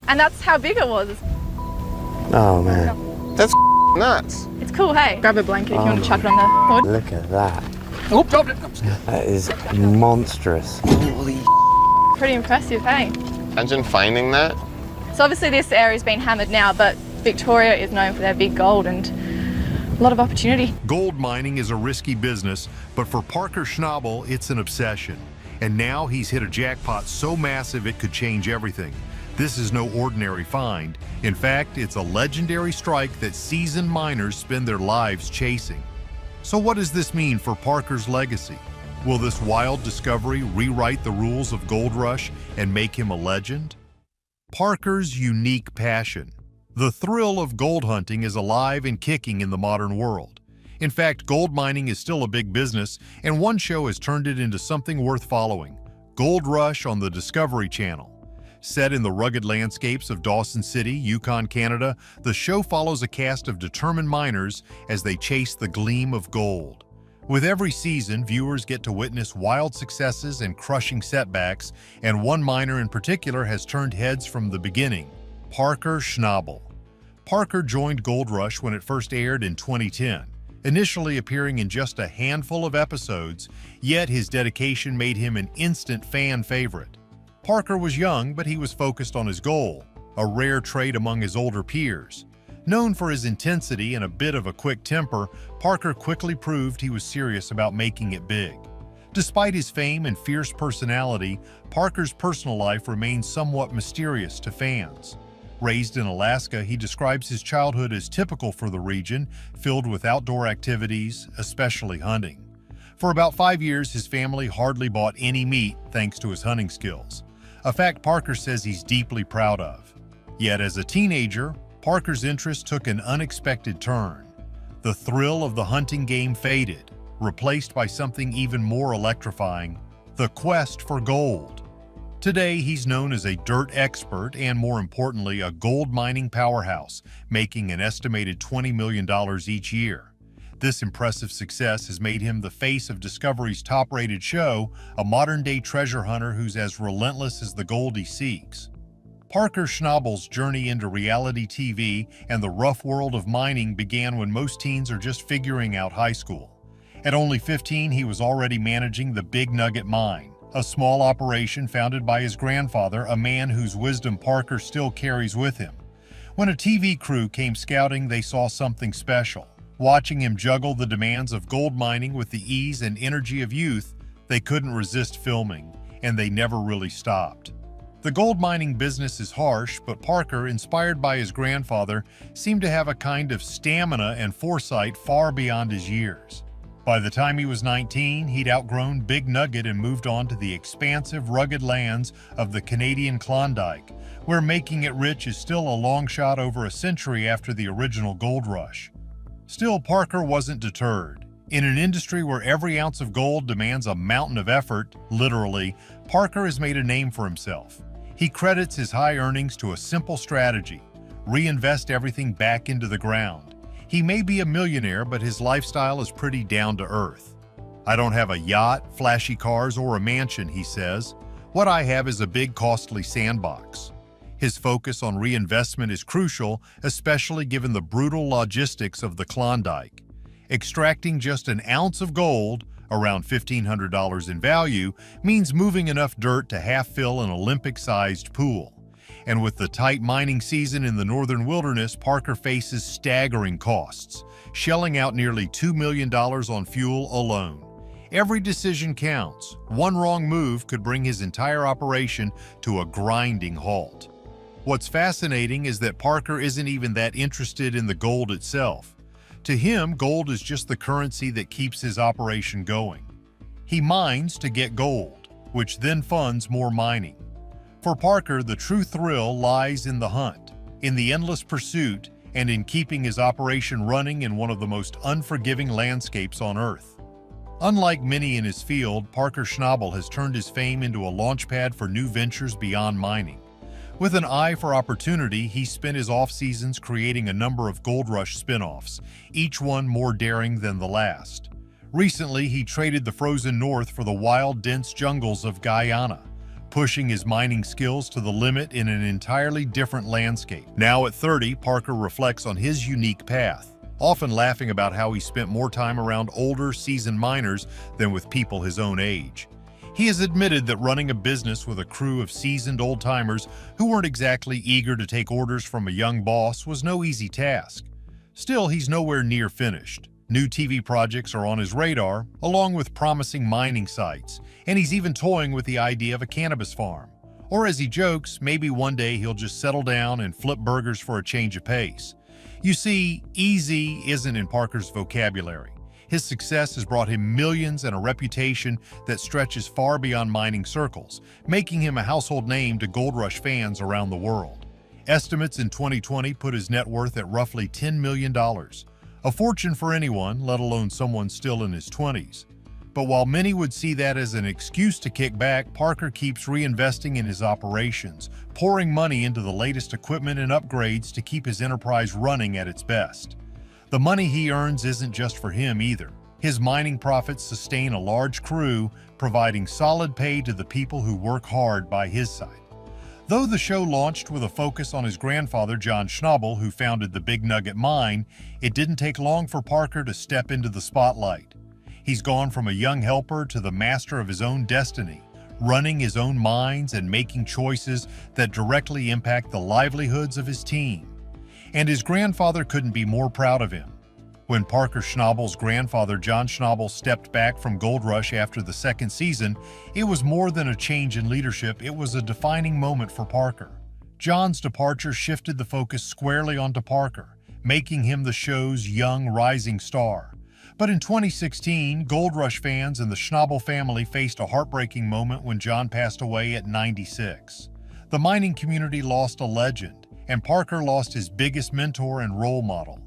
And that's how big it was. Oh man, That's nuts. It's cool, hey? Grab a blanket if you want to chuck it on the hood. look at that. Oh, dropped it. That is monstrous. Holy Pretty impressive, hey? Imagine finding that. So obviously this area's been hammered now, but Victoria is known for their big gold and a lot of opportunity. Gold mining is a risky business, but for Parker Schnabel, it's an obsession. And now he's hit a jackpot so massive it could change everything. This is no ordinary find. In fact, it's a legendary strike that seasoned miners spend their lives chasing. So what does this mean for Parker's legacy? Will this wild discovery rewrite the rules of Gold Rush and make him a legend? Parker's unique passion. The thrill of gold hunting is alive and kicking in the modern world. In fact, gold mining is still a big business, and one show has turned it into something worth following: Gold Rush on the Discovery Channel. Set in the rugged landscapes of Dawson City, Yukon, Canada, the show follows a cast of determined miners as they chase the gleam of gold. With every season, viewers get to witness wild successes and crushing setbacks, and one miner in particular has turned heads from the beginning: Parker Schnabel. Parker joined Gold Rush when it first aired in 2010, initially appearing in just a handful of episodes, yet his dedication made him an instant fan favorite. Parker was young, but he was focused on his goal, a rare trait among his older peers. Known for his intensity and a bit of a quick temper, Parker quickly proved he was serious about making it big. Despite his fame and fierce personality, Parker's personal life remains somewhat mysterious to fans. Raised in Alaska, he describes his childhood as typical for the region, filled with outdoor activities, especially hunting. For about 5 years, his family hardly bought any meat thanks to his hunting skills, a fact Parker says he's deeply proud of. Yet as a teenager, Parker's interest took an unexpected turn. The thrill of the hunting game faded, replaced by something even more electrifying: the quest for gold. Today, he's known as a dirt expert and, more importantly, a gold mining powerhouse, making an estimated $20 million each year. This impressive success has made him the face of Discovery's top-rated show, a modern-day treasure hunter who's as relentless as the gold he seeks. Parker Schnabel's journey into reality TV and the rough world of mining began when most teens are just figuring out high school. At only 15, he was already managing the Big Nugget Mine, a small operation founded by his grandfather, a man whose wisdom Parker still carries with him. When a TV crew came scouting, they saw something special. Watching him juggle the demands of gold mining with the ease and energy of youth, they couldn't resist filming, and they never really stopped. The gold mining business is harsh, but Parker, inspired by his grandfather, seemed to have a kind of stamina and foresight far beyond his years. By the time he was 19, he'd outgrown Big Nugget and moved on to the expansive, rugged lands of the Canadian Klondike, where making it rich is still a long shot over a century after the original gold rush. Still, Parker wasn't deterred. In an industry where every ounce of gold demands a mountain of effort, literally, Parker has made a name for himself. He credits his high earnings to a simple strategy: reinvest everything back into the ground. He may be a millionaire, but his lifestyle is pretty down to earth. "I don't have a yacht, flashy cars, or a mansion," he says. "What I have is a big, costly sandbox." His focus on reinvestment is crucial, especially given the brutal logistics of the Klondike. Extracting just an ounce of gold, around $1,500 in value, means moving enough dirt to half-fill an Olympic-sized pool. And with the tight mining season in the northern wilderness, Parker faces staggering costs, shelling out nearly $2 million on fuel alone. Every decision counts. One wrong move could bring his entire operation to a grinding halt. What's fascinating is that Parker isn't even that interested in the gold itself. To him, gold is just the currency that keeps his operation going. He mines to get gold, which then funds more mining. For Parker, the true thrill lies in the hunt, in the endless pursuit, and in keeping his operation running in one of the most unforgiving landscapes on Earth. Unlike many in his field, Parker Schnabel has turned his fame into a launchpad for new ventures beyond mining. With an eye for opportunity, he spent his off-seasons creating a number of Gold Rush spin-offs, each one more daring than the last. Recently, he traded the frozen north for the wild, dense jungles of Guyana, pushing his mining skills to the limit in an entirely different landscape. Now at 30, Parker reflects on his unique path, often laughing about how he spent more time around older, seasoned miners than with people his own age. He has admitted that running a business with a crew of seasoned old-timers who weren't exactly eager to take orders from a young boss was no easy task. Still, he's nowhere near finished. New TV projects are on his radar, along with promising mining sites, and he's even toying with the idea of a cannabis farm. Or as he jokes, maybe one day he'll just settle down and flip burgers for a change of pace. You see, easy isn't in Parker's vocabulary. His success has brought him millions and a reputation that stretches far beyond mining circles, making him a household name to Gold Rush fans around the world. Estimates in 2020 put his net worth at roughly $10 million. A fortune for anyone, let alone someone still in his 20s. But while many would see that as an excuse to kick back, Parker keeps reinvesting in his operations, pouring money into the latest equipment and upgrades to keep his enterprise running at its best. The money he earns isn't just for him either. His mining profits sustain a large crew, providing solid pay to the people who work hard by his side. Though the show launched with a focus on his grandfather, John Schnabel, who founded the Big Nugget Mine, it didn't take long for Parker to step into the spotlight. He's gone from a young helper to the master of his own destiny, running his own mines and making choices that directly impact the livelihoods of his team. And his grandfather couldn't be more proud of him. When Parker Schnabel's grandfather, John Schnabel, stepped back from Gold Rush after the second season, it was more than a change in leadership, it was a defining moment for Parker. John's departure shifted the focus squarely onto Parker, making him the show's young, rising star. But in 2016, Gold Rush fans and the Schnabel family faced a heartbreaking moment when John passed away at 96. The mining community lost a legend, and Parker lost his biggest mentor and role model.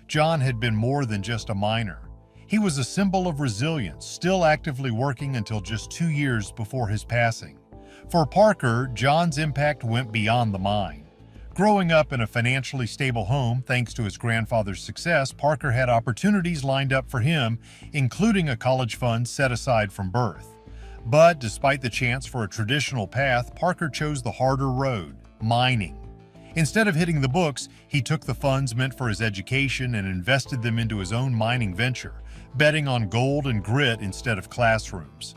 John had been more than just a miner. He was a symbol of resilience, still actively working until just 2 years before his passing. For Parker, John's impact went beyond the mine. Growing up in a financially stable home, thanks to his grandfather's success, Parker had opportunities lined up for him, including a college fund set aside from birth. But despite the chance for a traditional path, Parker chose the harder road, mining. Instead of hitting the books, he took the funds meant for his education and invested them into his own mining venture, betting on gold and grit instead of classrooms.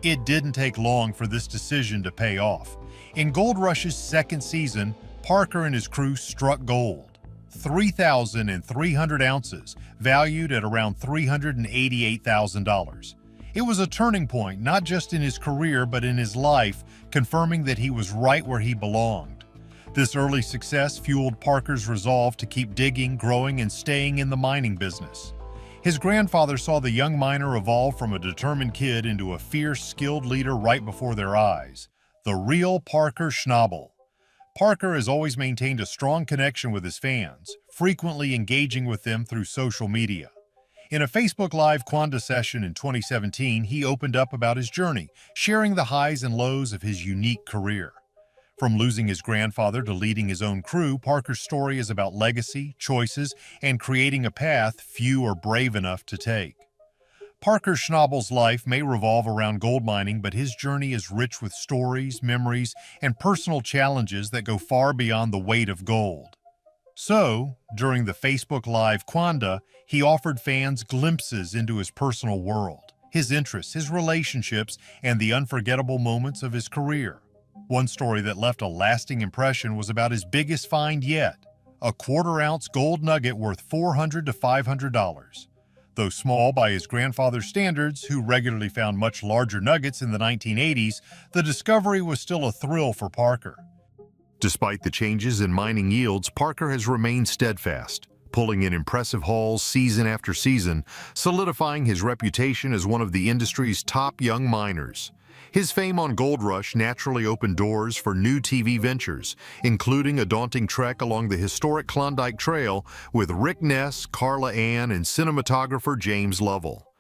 It didn't take long for this decision to pay off. In Gold Rush's second season, Parker and his crew struck gold. 3,300 ounces, valued at around $388,000. It was a turning point, not just in his career, but in his life, confirming that he was right where he belonged. This early success fueled Parker's resolve to keep digging, growing, and staying in the mining business. His grandfather saw the young miner evolve from a determined kid into a fierce, skilled leader right before their eyes. The real Parker Schnabel. Parker has always maintained a strong connection with his fans, frequently engaging with them through social media. In a Facebook Live Quanda session in 2017, he opened up about his journey, sharing the highs and lows of his unique career. From losing his grandfather to leading his own crew, Parker's story is about legacy, choices, and creating a path few are brave enough to take. Parker Schnabel's life may revolve around gold mining, but his journey is rich with stories, memories, and personal challenges that go far beyond the weight of gold. So, during the Facebook Live Quanda, he offered fans glimpses into his personal world, his interests, his relationships, and the unforgettable moments of his career. One story that left a lasting impression was about his biggest find yet, a quarter-ounce gold nugget worth $400 to $500. Though small by his grandfather's standards, who regularly found much larger nuggets in the 1980s, the discovery was still a thrill for Parker. Despite the changes in mining yields, Parker has remained steadfast, pulling in impressive hauls season after season, solidifying his reputation as one of the industry's top young miners. His fame on Gold Rush naturally opened doors for new TV ventures, including a daunting trek along the historic Klondike Trail with Rick Ness, Carla Ann, and cinematographer James Lovell.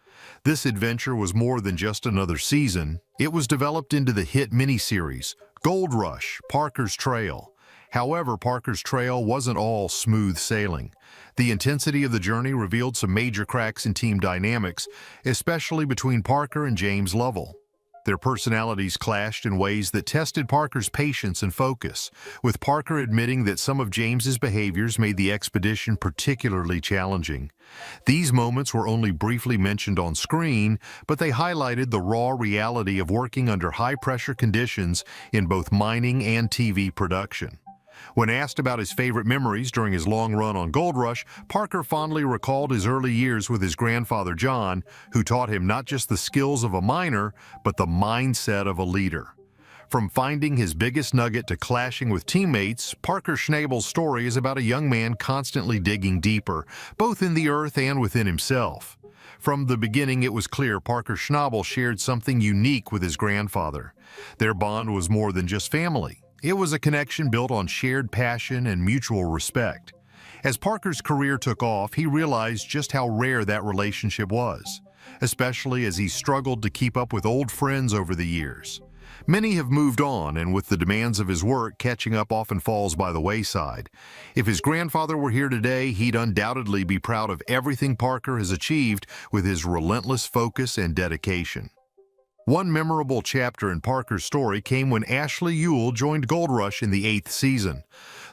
This adventure was more than just another season. It was developed into the hit miniseries, Gold Rush, Parker's Trail. However, Parker's Trail wasn't all smooth sailing. The intensity of the journey revealed some major cracks in team dynamics, especially between Parker and James Lovell. Their personalities clashed in ways that tested Parker's patience and focus, with Parker admitting that some of James's behaviors made the expedition particularly challenging. These moments were only briefly mentioned on screen, but they highlighted the raw reality of working under high-pressure conditions in both mining and TV production. When asked about his favorite memories during his long run on Gold Rush, Parker fondly recalled his early years with his grandfather John, who taught him not just the skills of a miner, but the mindset of a leader. From finding his biggest nugget to clashing with teammates, Parker Schnabel's story is about a young man constantly digging deeper, both in the earth and within himself. From the beginning, it was clear Parker Schnabel shared something unique with his grandfather. Their bond was more than just family. It was a connection built on shared passion and mutual respect. As Parker's career took off, he realized just how rare that relationship was, especially as he struggled to keep up with old friends over the years. Many have moved on, and with the demands of his work, catching up often falls by the wayside. If his grandfather were here today, he'd undoubtedly be proud of everything Parker has achieved with his relentless focus and dedication. One memorable chapter in Parker's story came when Ashley Ewell joined Gold Rush in the 8th season.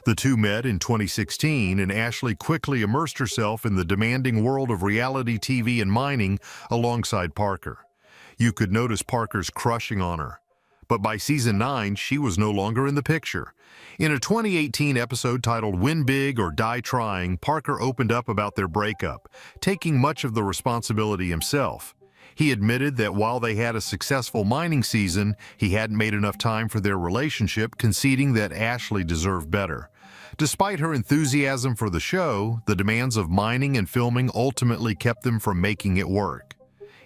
The two met in 2016, and Ashley quickly immersed herself in the demanding world of reality TV and mining alongside Parker. You could notice Parker's crushing on her. But by season 9, she was no longer in the picture. In a 2018 episode titled Win Big or Die Trying, Parker opened up about their breakup, taking much of the responsibility himself. He admitted that while they had a successful mining season, he hadn't made enough time for their relationship, conceding that Ashley deserved better. Despite her enthusiasm for the show, the demands of mining and filming ultimately kept them from making it work.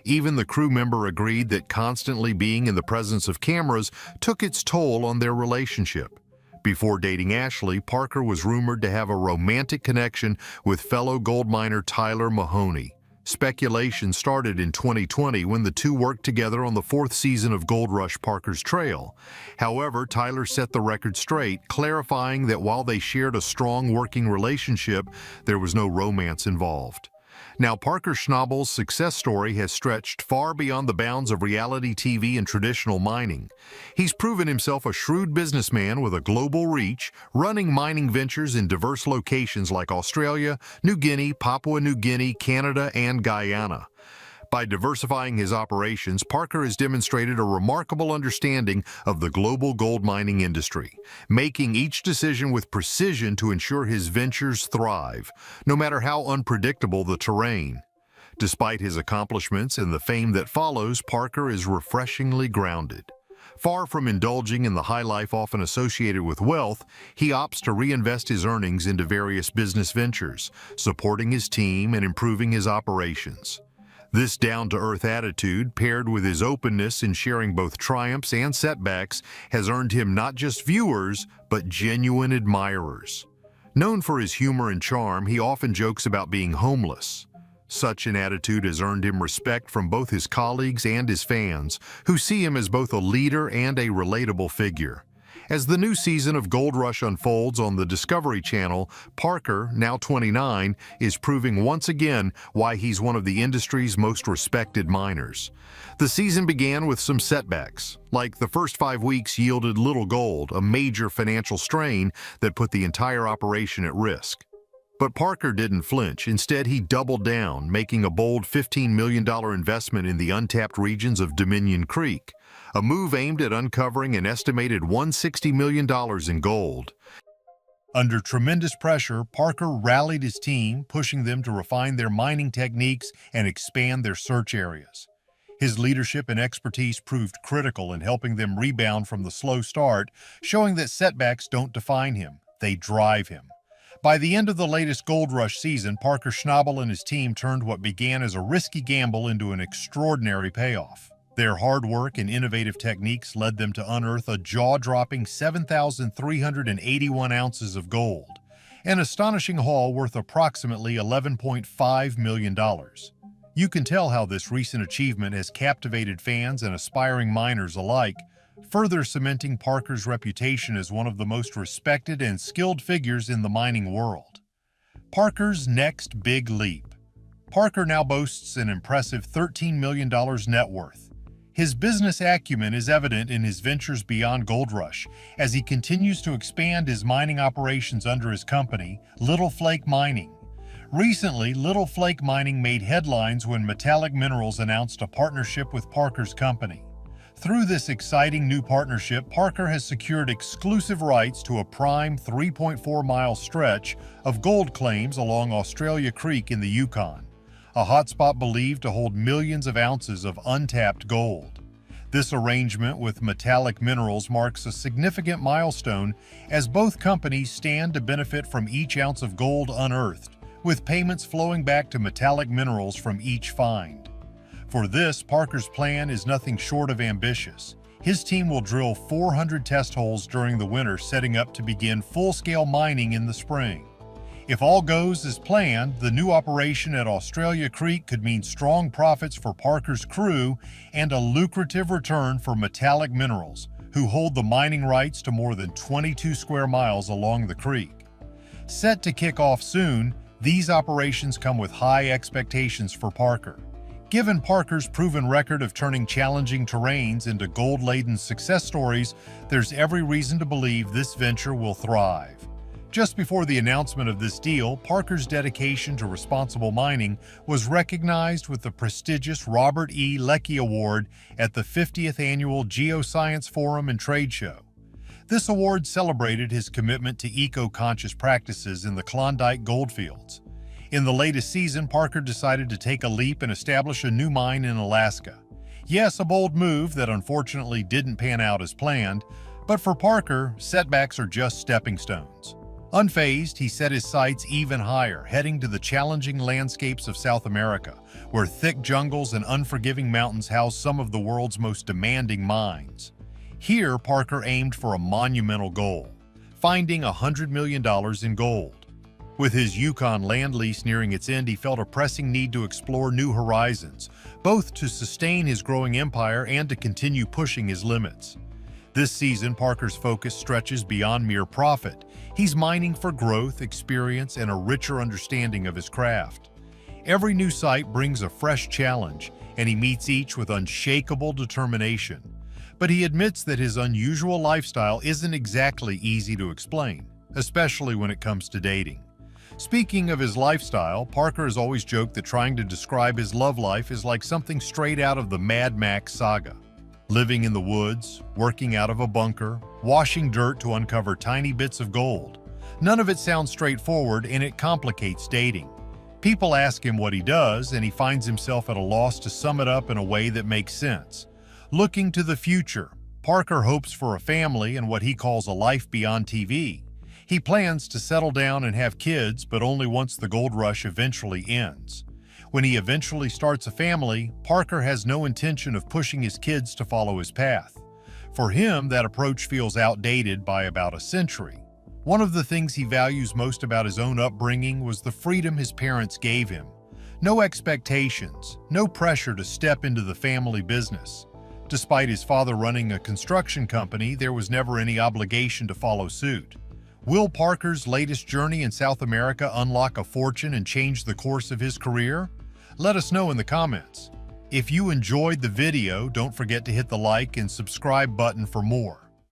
Even the crew member agreed that constantly being in the presence of cameras took its toll on their relationship. Before dating Ashley, Parker was rumored to have a romantic connection with fellow gold miner Tyler Mahoney. Speculation started in 2020 when the two worked together on the 4th season of Gold Rush Parker's Trail. However, Tyler set the record straight, clarifying that while they shared a strong working relationship, there was no romance involved. Now, Parker Schnabel's success story has stretched far beyond the bounds of reality TV and traditional mining. He's proven himself a shrewd businessman with a global reach, running mining ventures in diverse locations like Australia, New Guinea, Papua New Guinea, Canada, and Guyana. By diversifying his operations, Parker has demonstrated a remarkable understanding of the global gold mining industry, making each decision with precision to ensure his ventures thrive, no matter how unpredictable the terrain. Despite his accomplishments and the fame that follows, Parker is refreshingly grounded. Far from indulging in the high life often associated with wealth, he opts to reinvest his earnings into various business ventures, supporting his team and improving his operations. This down-to-earth attitude, paired with his openness in sharing both triumphs and setbacks, has earned him not just viewers, but genuine admirers. Known for his humor and charm, he often jokes about being homeless. Such an attitude has earned him respect from both his colleagues and his fans, who see him as both a leader and a relatable figure. As the new season of Gold Rush unfolds on the Discovery Channel, Parker, now 29, is proving once again why he's one of the industry's most respected miners. The season began with some setbacks, like the first 5 weeks yielded little gold, a major financial strain that put the entire operation at risk. But Parker didn't flinch. Instead, he doubled down, making a bold $15 million investment in the untapped regions of Dominion Creek, a move aimed at uncovering an estimated $160 million in gold. Under tremendous pressure, Parker rallied his team, pushing them to refine their mining techniques and expand their search areas. His leadership and expertise proved critical in helping them rebound from the slow start, showing that setbacks don't define him, they drive him. By the end of the latest Gold Rush season, Parker Schnabel and his team turned what began as a risky gamble into an extraordinary payoff. Their hard work and innovative techniques led them to unearth a jaw-dropping 7,381 ounces of gold, an astonishing haul worth approximately $11.5 million. You can tell how this recent achievement has captivated fans and aspiring miners alike, further cementing Parker's reputation as one of the most respected and skilled figures in the mining world. Parker's next big leap. Parker now boasts an impressive $13 million net worth. His business acumen is evident in his ventures beyond Gold Rush as he continues to expand his mining operations under his company, Little Flake Mining. Recently, Little Flake Mining made headlines when Metallic Minerals announced a partnership with Parker's company. Through this exciting new partnership, Parker has secured exclusive rights to a prime 3.4-mile stretch of gold claims along Australia Creek in the Yukon, a hotspot believed to hold millions of ounces of untapped gold. This arrangement with Metallic Minerals marks a significant milestone as both companies stand to benefit from each ounce of gold unearthed, with payments flowing back to Metallic Minerals from each find. For this, Parker's plan is nothing short of ambitious. His team will drill 400 test holes during the winter, setting up to begin full-scale mining in the spring. If all goes as planned, the new operation at Australia Creek could mean strong profits for Parker's crew and a lucrative return for Metallic Minerals, who hold the mining rights to more than 22 square miles along the creek. Set to kick off soon, these operations come with high expectations for Parker. Given Parker's proven record of turning challenging terrains into gold-laden success stories, there's every reason to believe this venture will thrive. Just before the announcement of this deal, Parker's dedication to responsible mining was recognized with the prestigious Robert E. Leckie Award at the 50th Annual Geoscience Forum and Trade Show. This award celebrated his commitment to eco-conscious practices in the Klondike goldfields. In the latest season, Parker decided to take a leap and establish a new mine in Alaska. Yes, a bold move that unfortunately didn't pan out as planned, but for Parker, setbacks are just stepping stones. Unfazed, he set his sights even higher, heading to the challenging landscapes of South America, where thick jungles and unforgiving mountains house some of the world's most demanding mines. Here, Parker aimed for a monumental goal, finding $100 million in gold. With his Yukon land lease nearing its end, he felt a pressing need to explore new horizons, both to sustain his growing empire and to continue pushing his limits. This season, Parker's focus stretches beyond mere profit. He's mining for growth, experience, and a richer understanding of his craft. Every new site brings a fresh challenge, and he meets each with unshakable determination. But he admits that his unusual lifestyle isn't exactly easy to explain, especially when it comes to dating. Speaking of his lifestyle, Parker has always joked that trying to describe his love life is like something straight out of the Mad Max saga. Living in the woods, working out of a bunker, washing dirt to uncover tiny bits of gold. None of it sounds straightforward, and it complicates dating. People ask him what he does, and he finds himself at a loss to sum it up in a way that makes sense. Looking to the future, Parker hopes for a family and what he calls a life beyond TV. He plans to settle down and have kids, but only once the gold rush eventually ends. When he eventually starts a family, Parker has no intention of pushing his kids to follow his path. For him, that approach feels outdated by about a century. One of the things he values most about his own upbringing was the freedom his parents gave him. No expectations, no pressure to step into the family business. Despite his father running a construction company, there was never any obligation to follow suit. Will Parker's latest journey in South America unlock a fortune and change the course of his career? Let us know in the comments. If you enjoyed the video, don't forget to hit the like and subscribe button for more.